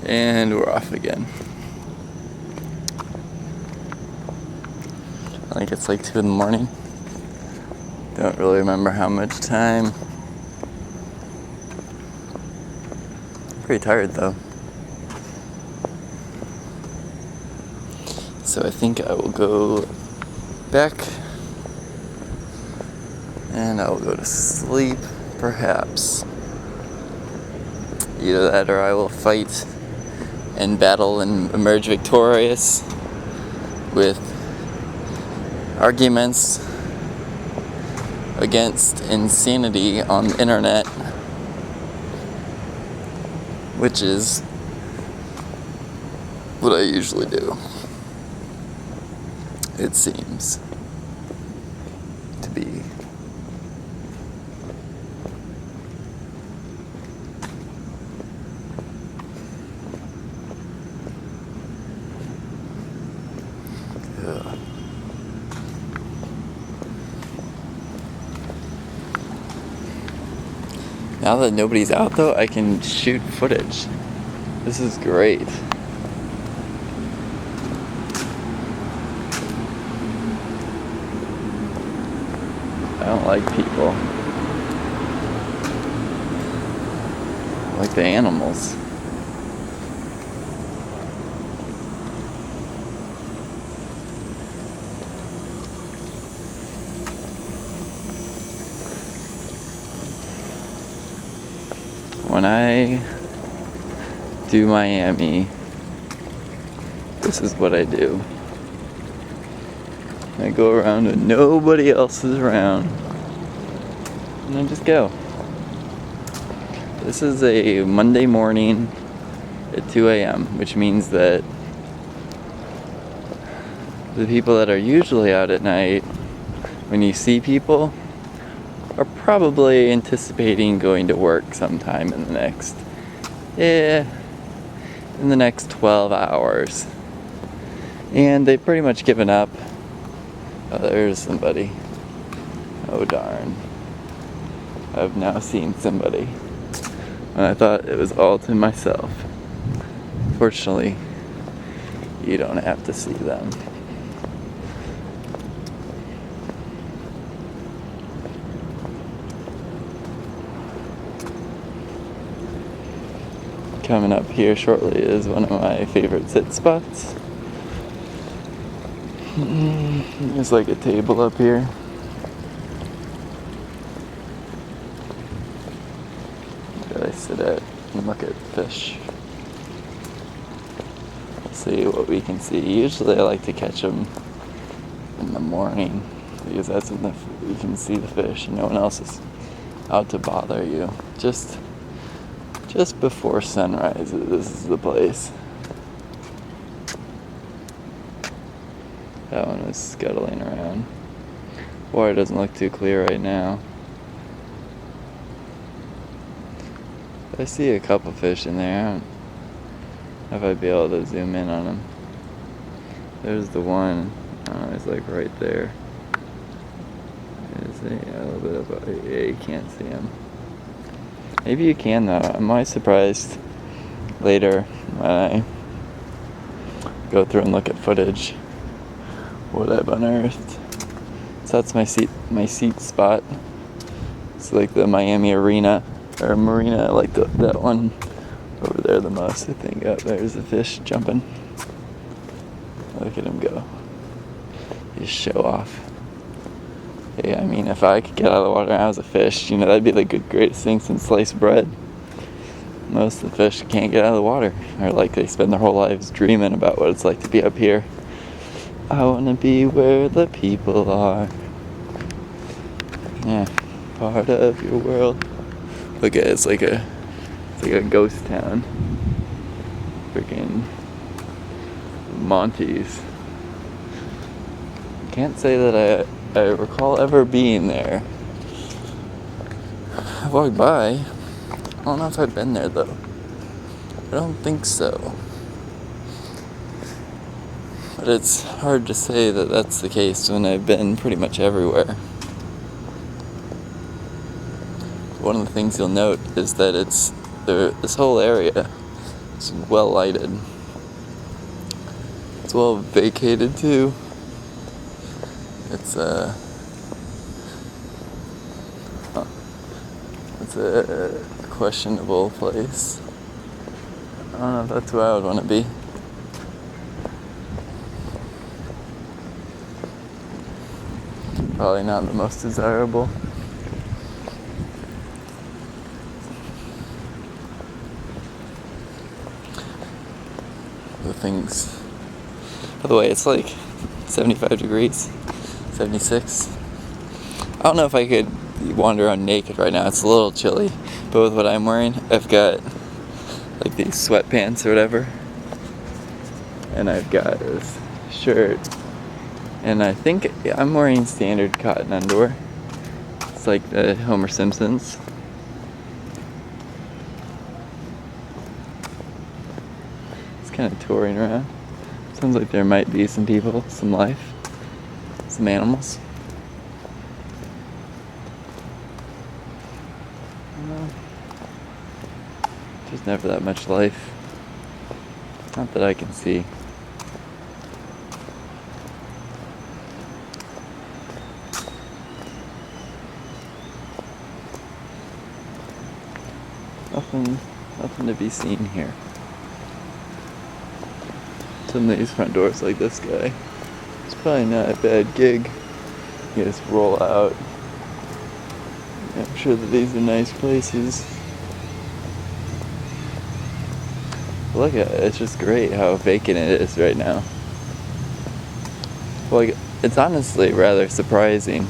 And we're off again. I think it's like 2 in the morning. Don't really remember how much time. I'm pretty tired though. So I think I will go back and I will go to sleep, perhaps. Either that or I will fight and battle and emerge victorious with arguments against insanity on the internet, which is what I usually do, it seems to be. Now that nobody's out though, I can shoot footage. This is great. I don't like people. I like the animals. When I do Miami, this is what I do. I go around when nobody else is around, and I just go. This is a Monday morning at 2 a.m., which means that the people that are usually out at night, when you see people, are probably anticipating going to work sometime in the next 12 hours. And they've pretty much given up. Oh, there's somebody. Oh darn. I've now seen somebody. And I thought it was all to myself. Fortunately, you don't have to see them. Coming up here shortly is one of my favorite sit spots. There's like a table up here. That I sit at and look at fish. Let's see what we can see. Usually I like to catch them in the morning because that's when you can see the fish and no one else is out to bother you. Just before sunrise, this is the place. That one was scuttling around. Water doesn't look too clear right now. I see a couple fish in there. I don't know if I'd be able to zoom in on them. There's the one. He's like right there. Is he? A little bit of yeah, you can't see him. Maybe you can though. I'm always surprised later when I go through and look at footage what I've unearthed. So that's my seat spot. It's like the Miami Arena or Marina. I like that one over there the most, I think. Oh, there's the fish jumping. Look at him go. Just show off. Yeah, I mean, if I could get out of the water and I was a fish, that'd be the greatest thing since sliced bread. Most of the fish can't get out of the water, or like they spend their whole lives dreaming about what it's like to be up here. I wanna be where the people are. Yeah, part of your world. Look at it, it's like a ghost town. Freaking Monty's. Can't say that I recall ever being there. I walked by. I don't know if I've been there though. I don't think so. But it's hard to say that that's the case when I've been pretty much everywhere. One of the things you'll note is that this whole area It's well lighted. It's well vacated too. It's a questionable place. I don't know if that's where I would want to be. Probably not the most desirable. The things. By the way, it's like 75 degrees, 76. I don't know if I could wander around naked right now. It's a little chilly. But with what I'm wearing, I've got like these sweatpants or whatever. And I've got this shirt. And I think I'm wearing standard cotton underwear. It's like the Homer Simpsons. It's kind of touring around. Sounds like there might be some people, some life, some animals. There's never that much life. Not that I can see. Nothing to be seen here. Some of these front doors, like this guy, it's probably not a bad gig. You just roll out. I'm sure that these are nice places. Look at it, it's just great how vacant it is right now. Like, it's honestly rather surprising.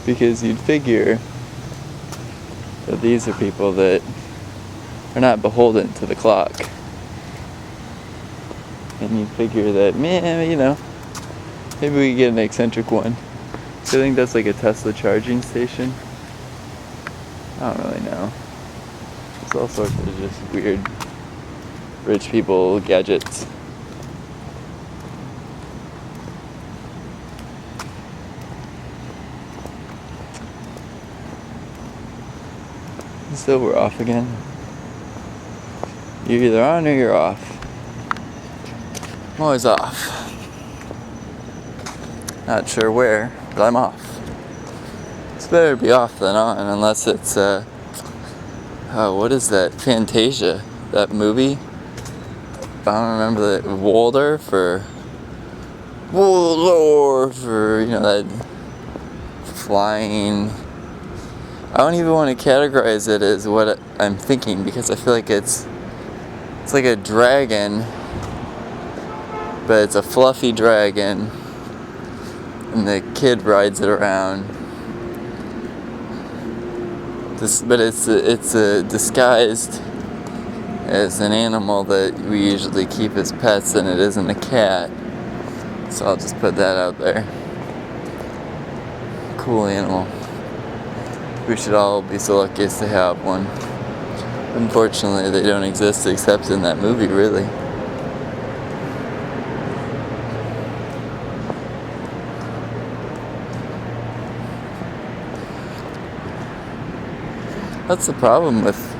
Because you'd figure that these are people that are not beholden to the clock. And you'd figure that, man, you know, maybe we could get an eccentric one. So I think that's like a Tesla charging station. I don't really know. There's all sorts of just weird rich people gadgets. So we're off again. You're either on or you're off. I'm always off. Not sure where, but I'm off. It's better to be off than on, unless it's what is that? Fantasia, that movie. I don't remember that. Waldorf, or you know, that flying. I don't even want to categorize it as what I'm thinking, because I feel like it's like a dragon, but it's a fluffy dragon, and the kid rides it around. But it's disguised as an animal that we usually keep as pets, and it isn't a cat. So I'll just put that out there. Cool animal. We should all be so lucky as to have one. Unfortunately, they don't exist except in that movie, really. That's the problem with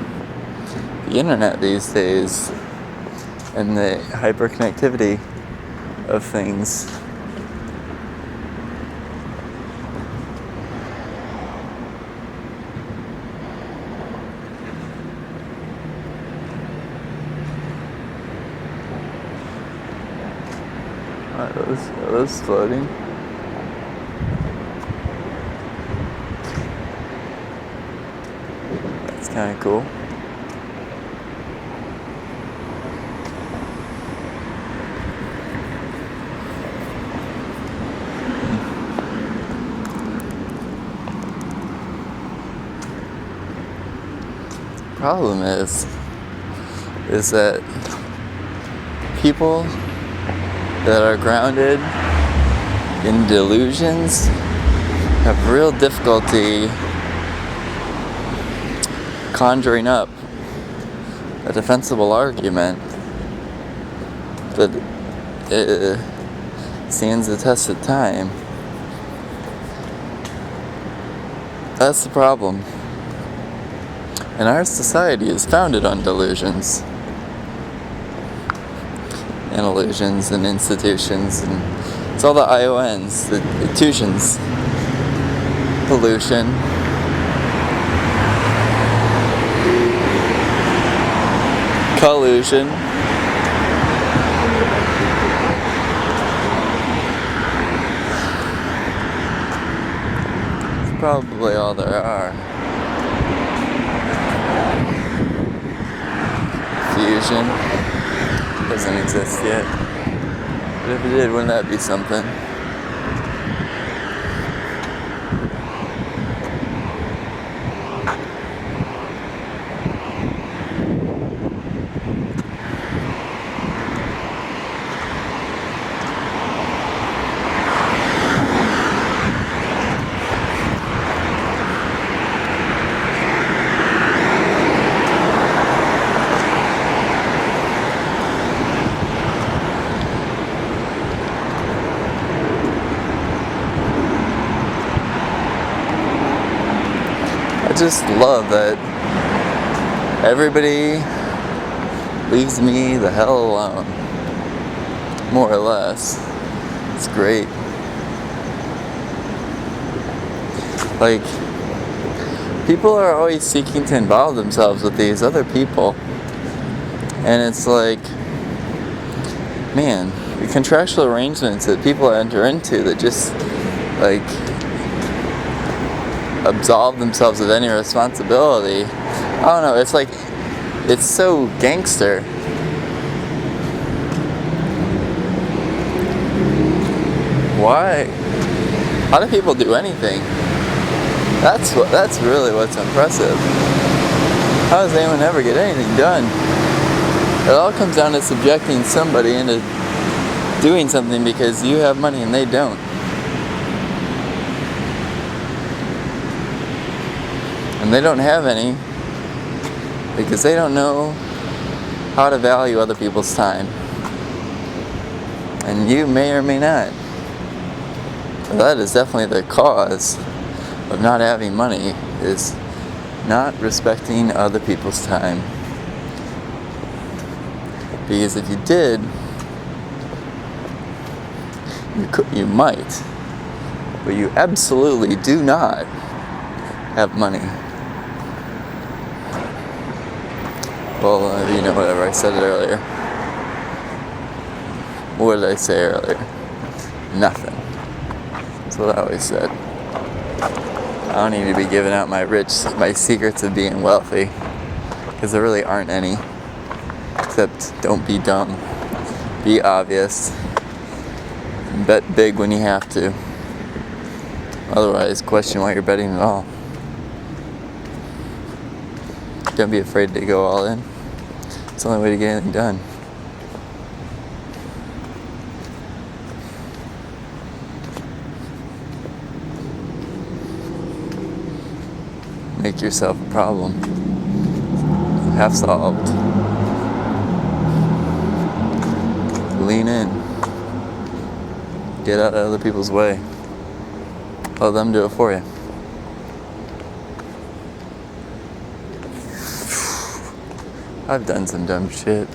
the internet these days and the hyperconnectivity of things. Are those floating? That's kind of cool. Problem is that people that are grounded in delusions have real difficulty conjuring up a defensible argument that stands the test of time. That's the problem. And our society is founded on delusions. And illusions and institutions, and it's all the IONs, the tuitions. Pollution. Collusion. It's probably all there are. Fusion doesn't exist yet. But if it did, wouldn't that be something? I just love that everybody leaves me the hell alone, more or less. It's great. Like, people are always seeking to involve themselves with these other people, and it's like, man, the contractual arrangements that people enter into that just, like, absolve themselves of any responsibility. I don't know, it's like, it's so gangster. Why? How do people do anything? That's really what's impressive. How does anyone ever get anything done? It all comes down to subjecting somebody into doing something because you have money and they don't. And they don't have any because they don't know how to value other people's time. And you may or may not. But that is definitely the cause of not having money, is not respecting other people's time. Because if you did, you might. But you absolutely do not have money. Well, you know, whatever, I said it earlier. What did I say earlier? Nothing. That's what I always said. I don't need to be giving out my secrets of being wealthy, because there really aren't any. Except don't be dumb. Be obvious. Bet big when you have to. Otherwise, question why you're betting at all. Don't be afraid to go all in. It's the only way to get anything done. Make yourself a problem. Half solved. Lean in. Get out of other people's way. Let them do it for you. I've done some dumb shit.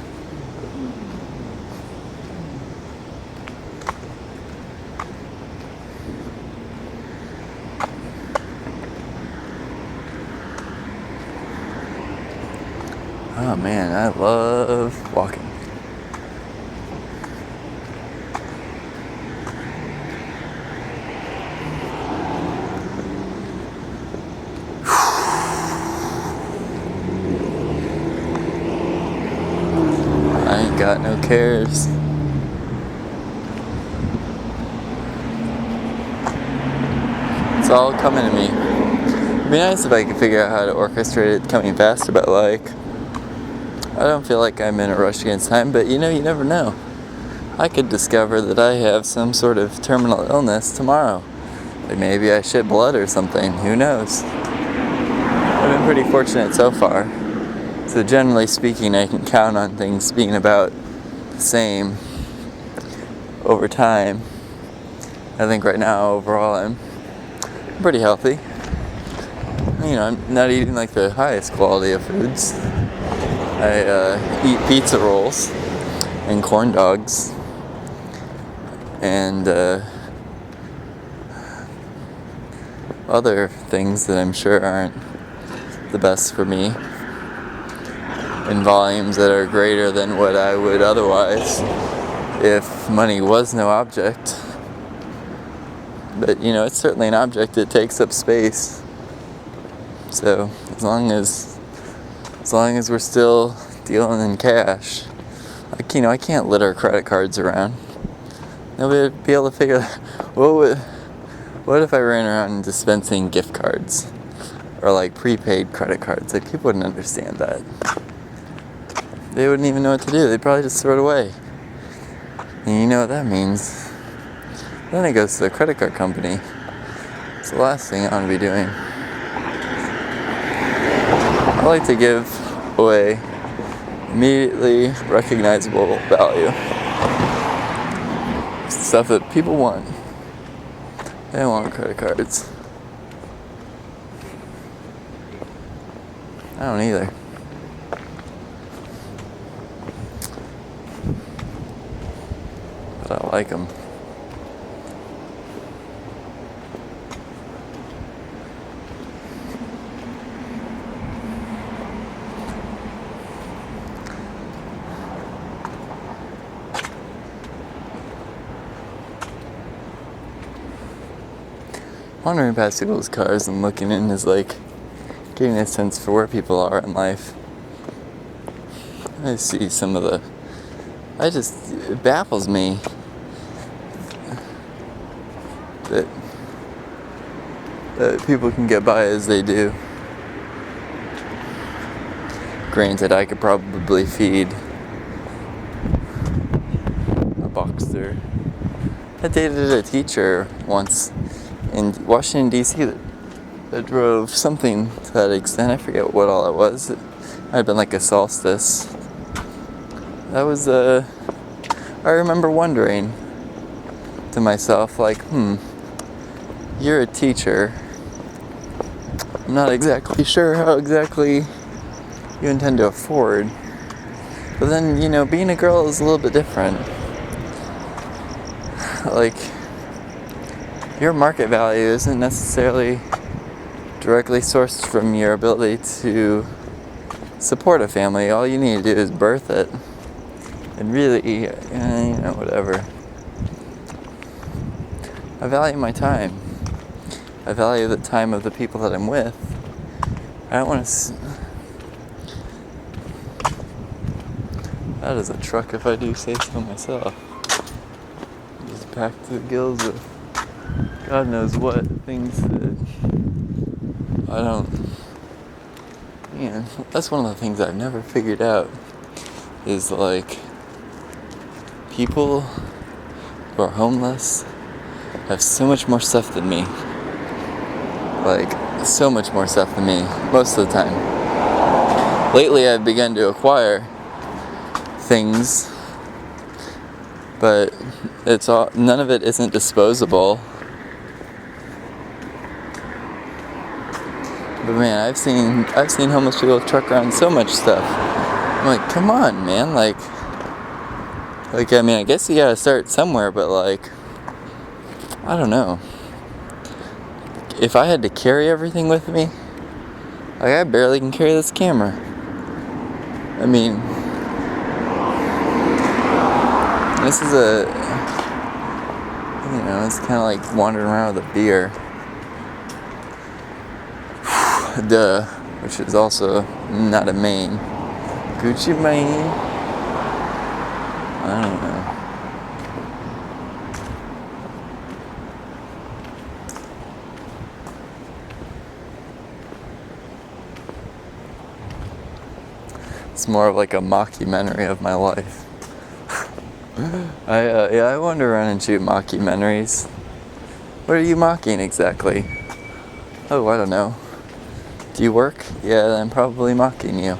Oh man, I love walking. I ain't got no cares. It's all coming to me. It'd be nice if I could figure out how to orchestrate it coming faster, but like, I don't feel like I'm in a rush against time, but you know, you never know. I could discover that I have some sort of terminal illness tomorrow. Like maybe I shit blood or something, who knows? I've been pretty fortunate so far. So generally speaking, I can count on things being about the same over time. I think right now, overall, I'm pretty healthy. I'm not eating like the highest quality of foods. I eat pizza rolls and corn dogs and other things that I'm sure aren't the best for me in volumes that are greater than what I would otherwise if money was no object. But it's certainly an object that takes up space. So as long as we're still dealing in cash, I can't litter credit cards around. Nobody would be able to figure out what if I ran around dispensing gift cards or like prepaid credit cards. Like, people wouldn't understand that. They wouldn't even know what to do. They'd probably just throw it away. And you know what that means. Then it goes to the credit card company. It's the last thing I want to be doing. I like to give away immediately recognizable value. Stuff that people want. They don't want credit cards. I don't either. But I like them. Wandering past people's cars and looking in is like getting a sense for where people are in life. I see some of the... it baffles me that people can get by as they do. Granted, I could probably feed a boxer. I dated a teacher once in Washington, D.C. that drove something to that extent. I forget what all it was. It might have been like a solstice. That was, I remember wondering to myself, like, you're a teacher. I'm not exactly sure how exactly you intend to afford. But then, being a girl is a little bit different. Like, your market value isn't necessarily directly sourced from your ability to support a family. All you need to do is birth it. And really, whatever. I value my time. I value the time of the people that I'm with. I don't want to... That is a truck, if I do say so myself. Just packed to the gills of God knows what things that I don't... That's one of the things I've never figured out, is like, people who are homeless have so much more stuff than me. Like, so much more stuff than me, most of the time. Lately I've begun to acquire things, but none of it isn't disposable. But man, I've seen homeless people truck around so much stuff. I'm like, come on, man. Like, I guess you gotta start somewhere, but like, I don't know. If I had to carry everything with me, like, I barely can carry this camera. I mean, this is it's kind of like wandering around with a beer. Duh, which is also not a Maine. Gucci Mane? I don't know. It's more of like a mockumentary of my life. I wander around and shoot mockumentaries. What are you mocking exactly? Oh, I don't know. Do you work? Yeah, I'm probably mocking you.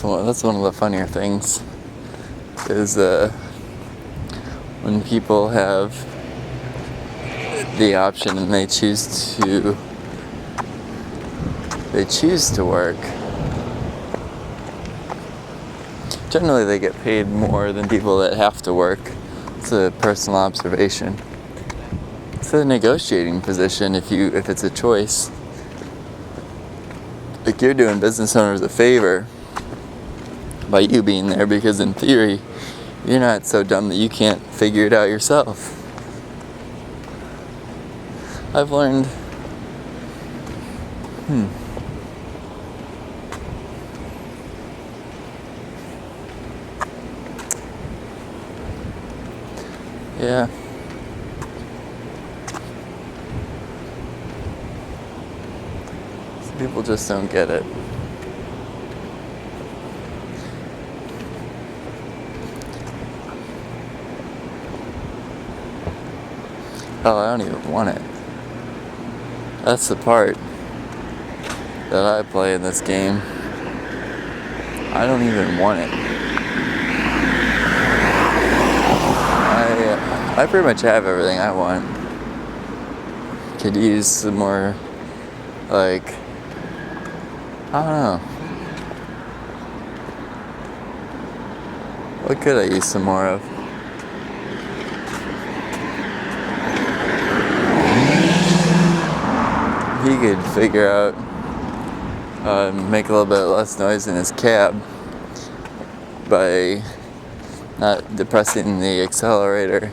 That's one of the funnier things is when people have the option and they choose to work. Generally, they get paid more than people that have to work. It's a personal observation. It's a negotiating position if it's a choice. Like, you're doing business owners a favor by you being there, because in theory, you're not so dumb that you can't figure it out yourself. I've learned, yeah. Some people just don't get it. Oh, I don't even want it. That's the part that I play in this game. I don't even want it. I pretty much have everything I want. Could use some more, like, I don't know. What could I use some more of? He could figure out make a little bit less noise in his cab by not depressing the accelerator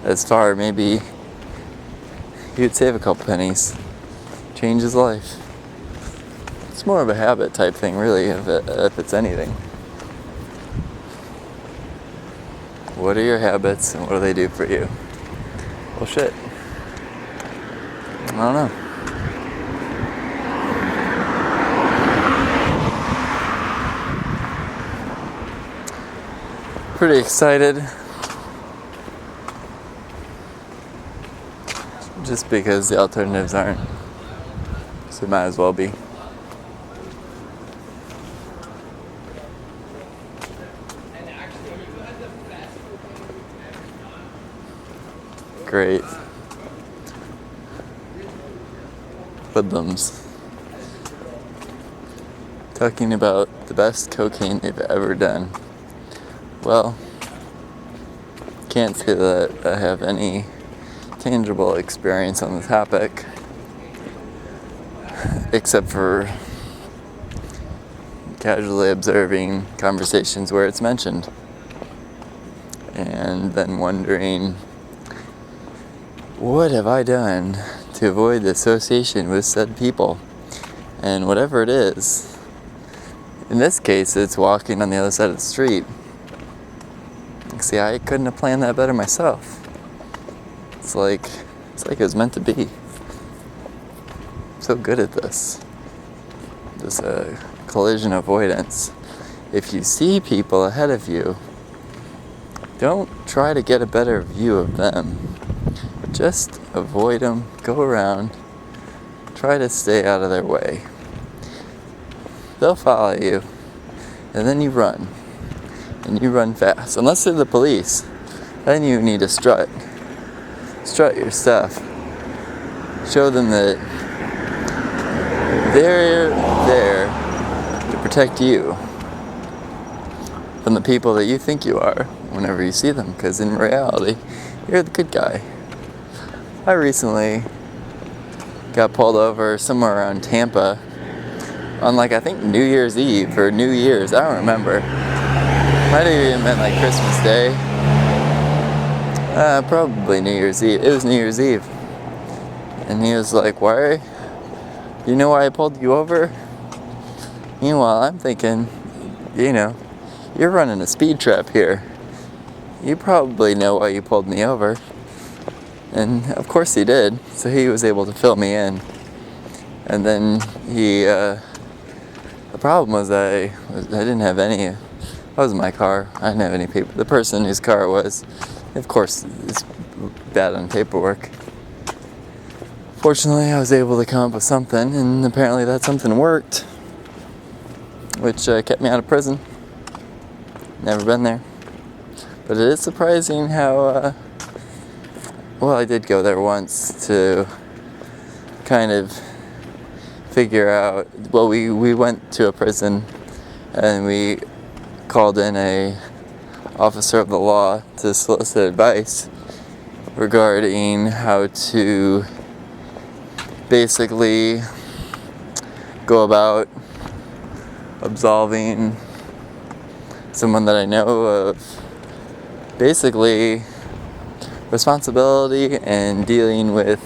as far. Maybe he would save a couple pennies, change his life. It's more of a habit type thing, really, if it's anything. What are your habits and what do they do for you? Well, shit. I don't know. Pretty excited, just because the alternatives aren't, so it might as well be. Great. Hoodlums talking about the best cocaine they've ever done. Well, can't say that I have any tangible experience on the topic, except for casually observing conversations where it's mentioned, and then wondering, what have I done to avoid the association with said people? And whatever it is, in this case, it's walking on the other side of the street. See, I couldn't have planned that better myself. It's like it was meant to be. I'm so good at this. This collision avoidance. If you see people ahead of you, don't try to get a better view of them. Just avoid them, go around, try to stay out of their way. They'll follow you, and then you run. And you run fast. Unless they're the police, then you need to strut. Strut your stuff. Show them that they're there to protect you from the people that you think you are whenever you see them, because in reality, you're the good guy. I recently got pulled over somewhere around Tampa on, like, I think New Year's Eve or New Year's, I don't remember. Might have even been like Christmas Day. Probably New Year's Eve. It was New Year's Eve. And he was like, "Why? You know why I pulled you over?" Meanwhile, I'm thinking, you're running a speed trap here. You probably know why you pulled me over. And of course he did. So he was able to fill me in. And then the problem was I didn't have any. That was my car. I didn't have any paper. The person whose car it was, of course, is bad on paperwork. Fortunately, I was able to come up with something, and apparently that something worked. which kept me out of prison. Never been there. But it is surprising how, well, I did go there once to kind of figure out, well, we went to a prison and we called in a officer of the law to solicit advice regarding how to basically go about absolving someone that I know of basically responsibility and dealing with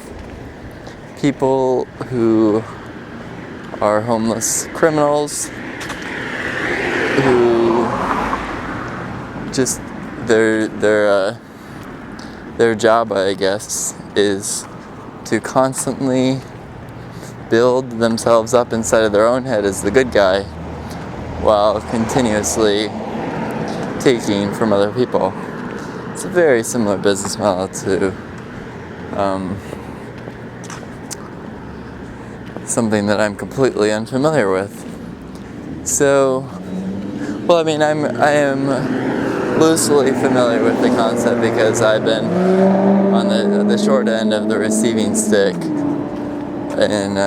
people who are homeless criminals who just their job, I guess, is to constantly build themselves up inside of their own head as the good guy while continuously taking from other people. It's a very similar business model to something that I'm completely unfamiliar with. So, well, I mean, I am loosely familiar with the concept because I've been on the short end of the receiving stick. And,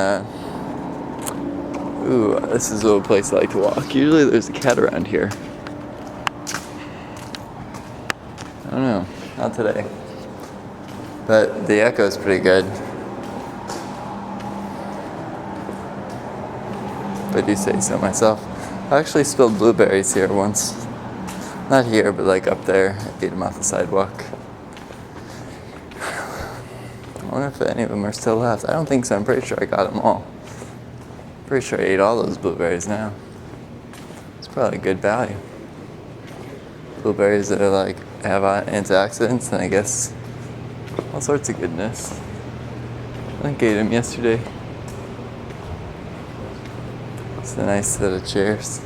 ooh, this is a place I like to walk. Usually there's a cat around here. I don't know, not today. But the echo's pretty good. If I do say so myself. I actually spilled blueberries here once. Not here, but like up there. I ate them off the sidewalk. I wonder if any of them are still left. I don't think so. I'm pretty sure I got them all. Pretty sure I ate all those blueberries now. It's probably good value. Blueberries that are like have antioxidants and I guess all sorts of goodness. I think I ate them yesterday. It's a nice set of chairs. He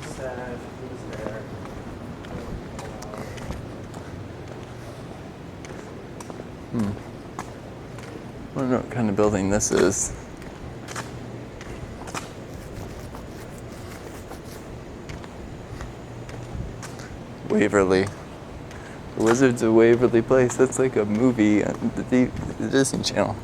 said he was there. I wonder what kind of building this is. Waverly. The Wizards of Waverly Place. That's like a movie on the Disney Channel.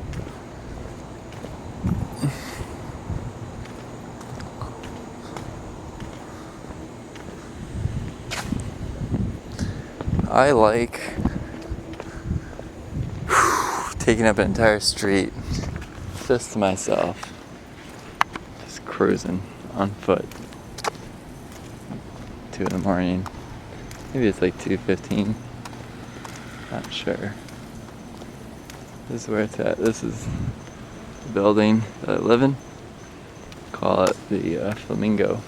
I like taking up an entire street just to myself. Just cruising on foot. 2 in the morning. Maybe it's like 2:15. Not sure. This is where it's at. This is the building that I live in. Call it the Flamingo.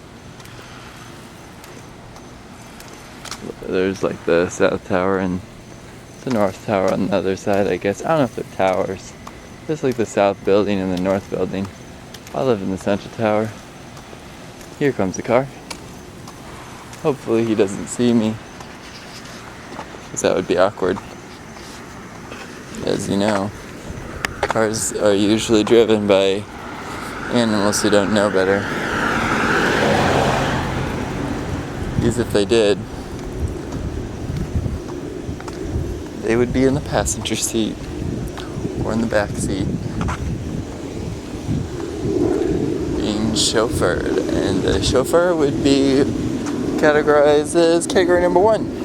There's like the South Tower and the North Tower on the other side, I guess. I don't know if they're towers. Just like the South Building and the North Building. I live in the Central Tower. Here comes the car. Hopefully he doesn't see me, because that would be awkward. As you know, cars are usually driven by animals who don't know better. Because if they did, they would be in the passenger seat or in the back seat being chauffeured, and the chauffeur would be categorized as category number 1.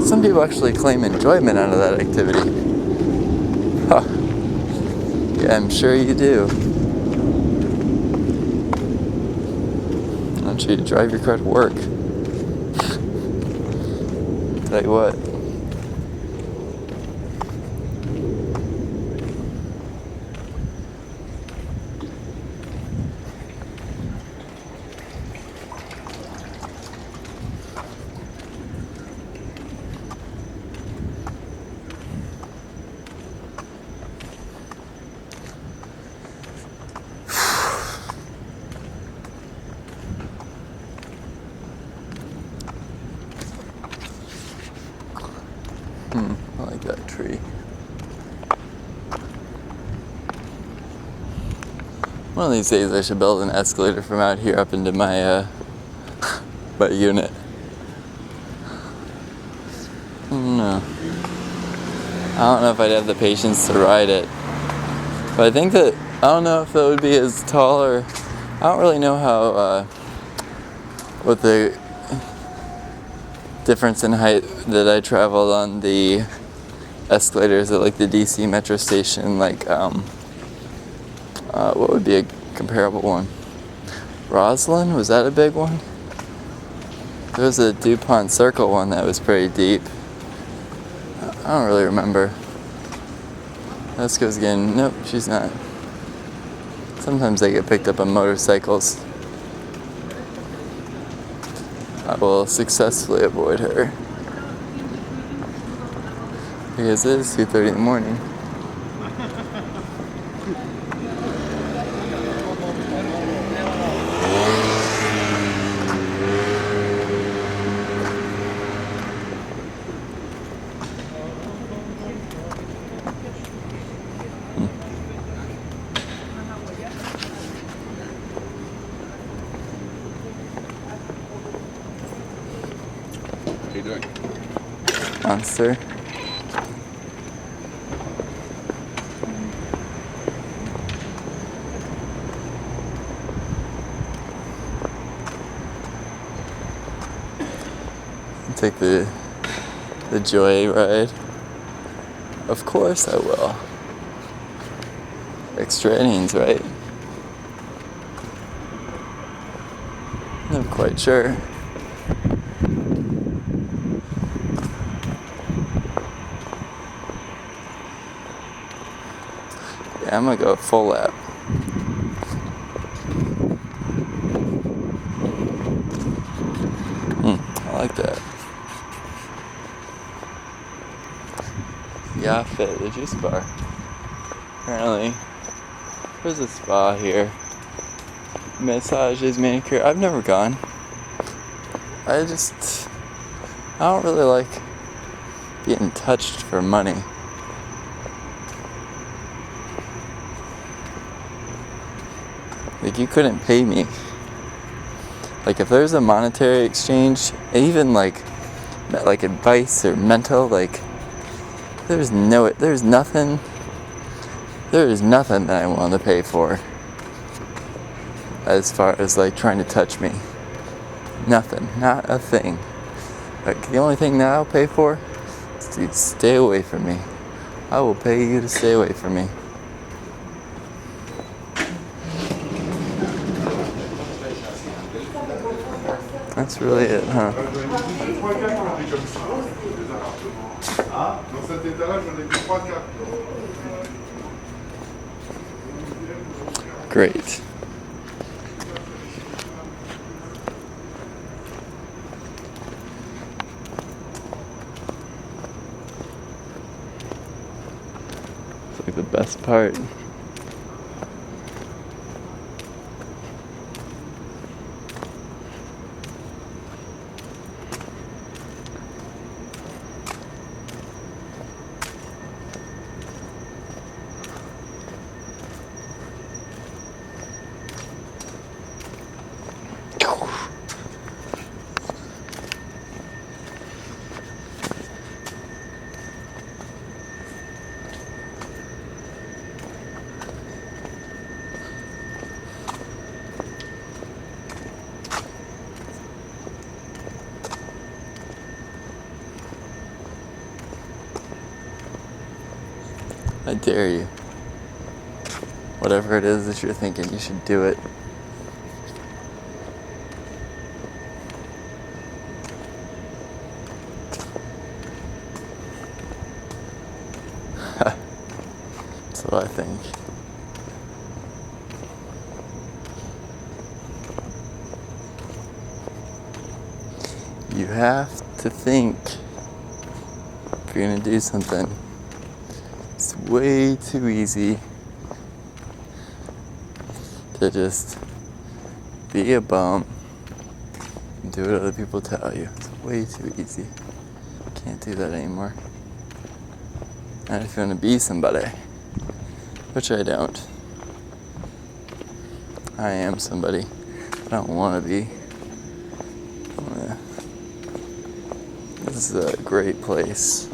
Some people actually claim enjoyment out of that activity. Huh. Yeah, I'm sure you do. I want you to drive your car to work. Tell you what. I like that tree. One of these days I should build an escalator from out here up into my my unit. I don't know. I don't know if I'd have the patience to ride it. But I think that, I don't know if it would be as tall, or I don't really know how, what the difference in height that I traveled on the escalators at like the DC metro station, like, what would be a comparable one? Roslyn, was that a big one? There was a DuPont Circle one that was pretty deep. I don't really remember. Esco's again. Nope, she's not. Sometimes they get picked up on motorcycles. I will successfully avoid her. Because it is 2:30 in the morning. How you doing? Monster. Take the joy ride. Of course I will. Extra innings, right? Not quite sure. Yeah, I'm gonna go full lap. I like that. Yeah, fit the juice bar. Apparently, there's a spa here. Massages, manicure. I've never gone. I don't really like getting touched for money. Like, you couldn't pay me. Like, if there's a monetary exchange, even like advice or mental, like, there is nothing that I want to pay for as far as like trying to touch me. Nothing, not a thing. Like, the only thing that I'll pay for is to stay away from me. I will pay you to stay away from me. That's really it, huh? Great. It's like the best part. I dare you. Whatever it is that you're thinking, you should do it. That's what I think. You have to think if you're gonna do something. It's way too easy to just be a bum and do what other people tell you. It's way too easy. Can't do that anymore. Not if you want to be somebody, which I don't. I am somebody. I don't want to be. This is a great place.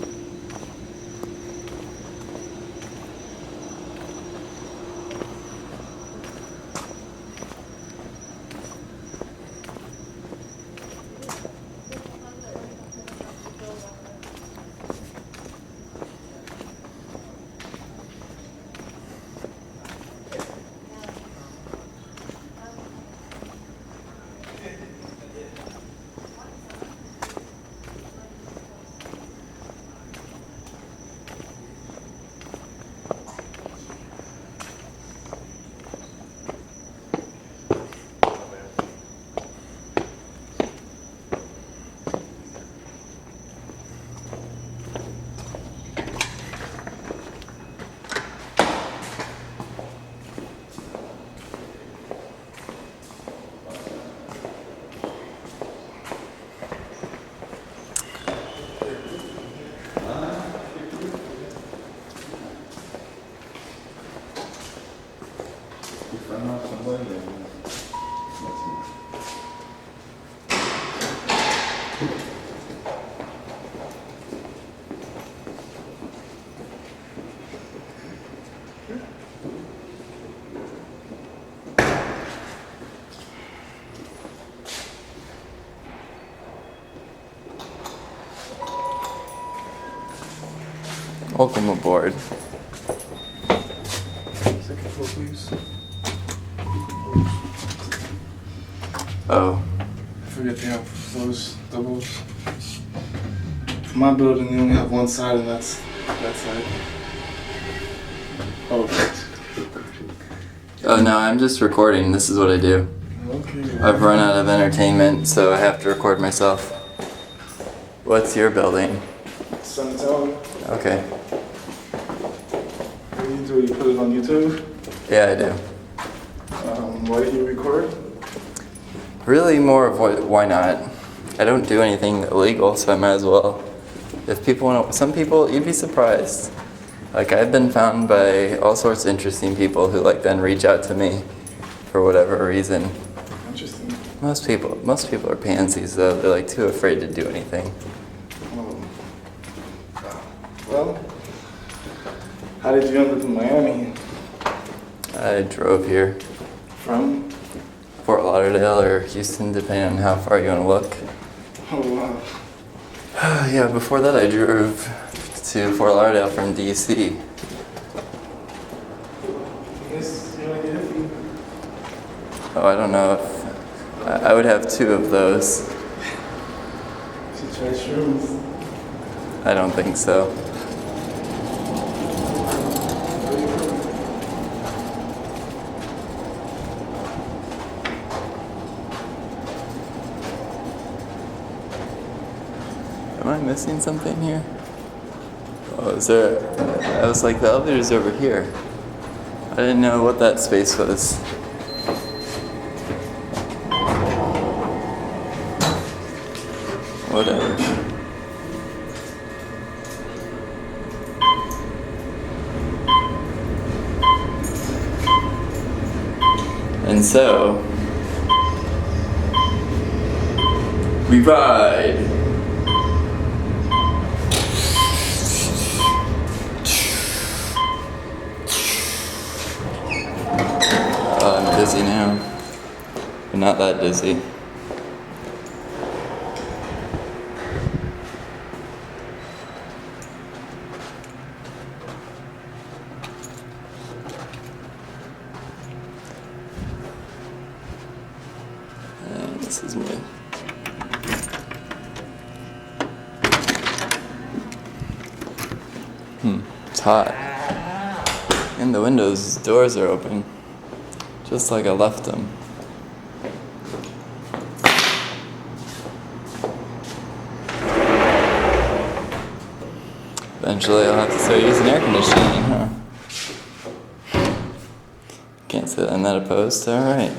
Welcome aboard. Second floor, please. Oh, I forget they have those doubles. For my building, they only have one side, and that's that side. Oh, oh no, I'm just recording. This is what I do. okay. I've run out of entertainment, so I have to record myself. What's your building? Sun Tower. Okay. What do you do? You put it on YouTube? Yeah, I do. Why do you record? Really more of why not? I don't do anything illegal, so I might as well. If people want to, some people, you'd be surprised. Like, I've been found by all sorts of interesting people who like then reach out to me for whatever reason. Interesting. Most people are pansies though. They're like too afraid to do anything. Well, how did you end up in Miami? I drove here. From? Fort Lauderdale or Houston, depending on how far you want to look. Oh, wow. Yeah, before that I drove to Fort Lauderdale from DC. Yes, you want to get hippie? Oh, I don't know if I would have 2 of those. You should try shrooms. I don't think so. Am I missing something here? Oh, is there? I was like, the elevator's over here. I didn't know what that space was. Whatever. And so, we ride. I'm dizzy now, but not that dizzy. And this is me. It's hot. And the doors are open. Just like I left them. Eventually I'll have to start using air conditioning, huh? Can't say that I'm not opposed. Alright.